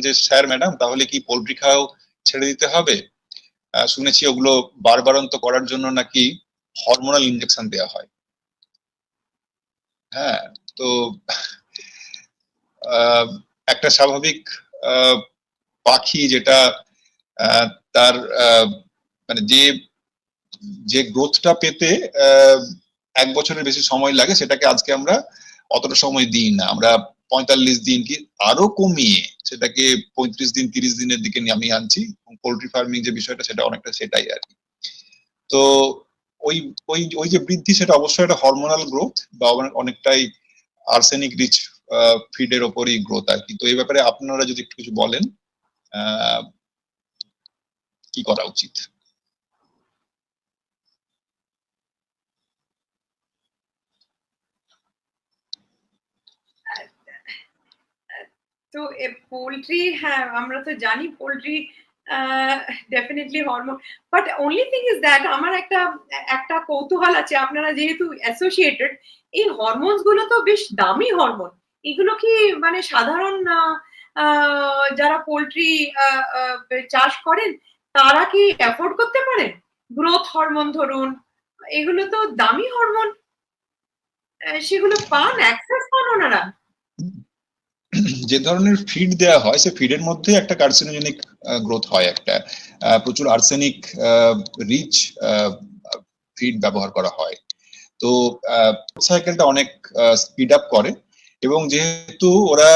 যে sir madam তাহলে কি পোল্ট্রি খাওয়াও ছেড়ে দিতে হবে? শুনেছি ওগুলো বারবারন্ত করার জন্য নাকি হরমোনাল ইনজেকশন দেওয়া হয়। হ্যাঁ, তো একটা স্বাভাবিক পাখি যেটা তার মানে যে গ্রোথটা পেতে 1 বছরের বেশি সময় লাগে, সেটাকে আজকে আমরা অতটা সময় দিই না। আমরা 45 দিন কি আরো কমিয়ে সেটাকে 35 দিন 30 দিনের দিকে নামিয়ে আনছি। পোল্ট্রি ফার্মিং যে বিষয়টা সেটা অনেকটা সেটাই আর কি। তো ওই ওই ওই যে বৃদ্ধি সেটা অবশ্যই একটা হরমোনাল গ্রোথ বা অনেকটাই আর্সেনিক রিচ ফিডের ওপরই গ্রোথ আর কি। তো এই ব্যাপারে আপনারা যদি একটু কিছু বলেন কি করা উচিত? তো পোল্ট্রি, হ্যাঁ আমরা তো জানি poultry definitely hormone, but only thing is that আমার একটা কৌতূহল আছে, আপনারা যেহেতু অ্যাসোসিয়েটেড, এই হরমোনস গুলো তো বেশ দামি হরমোন, এগুলো কি মানে সাধারণ যারা পোল্ট্রি চাষ করেন তারা কি অ্যাফোর্ড করতে পারেন? গ্রোথ হরমোন ধরুন, এগুলো তো দামি হরমোন, সেগুলো পান, অ্যাক্সেস পান ওনারা? যে ধরনের ফিড দেওয়া হয় সে ফিডের মধ্যে একটা কার্সিনোজেনিক গ্রোথ হয়, একটা প্রচুর আর্সেনিক রিচ ফিড ব্যবহার করা হয়। তো সাইকেলটা অনেক স্পিড আপ করে, এবং যেহেতু ওরা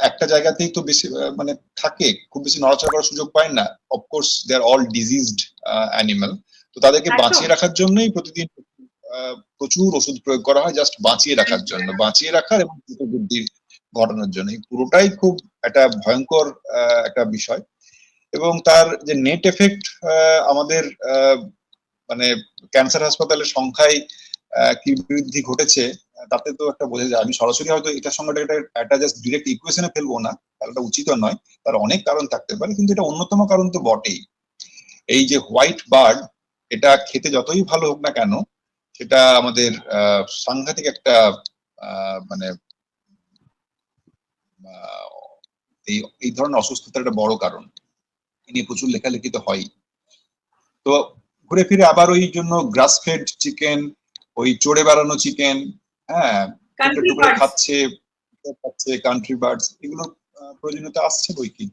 একটা জায়গাতেই তো বেশি মানে থাকে, খুব বেশি নড়াচড়া করার সুযোগ পায় না। Of course they are all diseased animal, তো তাদেরকে বাঁচিয়ে রাখার জন্যই প্রতিদিন প্রচুর ওষুধ প্রয়োগ করা হয়, জাস্ট বাঁচিয়ে রাখার জন্য, বাঁচিয়ে রাখার এবং দ্রুত বৃদ্ধির ঘটানোর জন্য। পুরোটাই খুব একটা ভয়ঙ্কর একটা বিষয়, এবং তার যে নেট এফেক্ট আমাদের মানে ক্যান্সার হাসপাতালের সংখ্যায় কি বৃদ্ধি ঘটেছে তাতে তো একটা বোঝা যায়। আমি সরাসরি হয়তো এটার সঙ্গে একটা জাস্ট ডিরেক্ট ইকুয়েশনে ফেলবো না, তাহলে উচিত নয়, তার অনেক কারণ থাকতে পারে, কিন্তু এটা অন্যতম কারণ তো বটেই। এই যে হোয়াইট বার্ড, এটা খেতে যতই ভালো হোক না কেন, সেটা আমাদের সাংঘাতিক একটা মানে এই ধরনের অসুস্থতার একটা বড় কারণ। নিয়ে প্রচুর লেখালেখি তো হয়। তো ঘুরে ফিরে আবার ওই জন্য গ্রাস ফেড চিকেন, ওই চড়ে বেড়ানো চিকেন, হ্যাঁ টুকরে টুকরে খাচ্ছে কান্ট্রি বার্ডস, এগুলো প্রয়োজনীয়তা আসছে বই কি।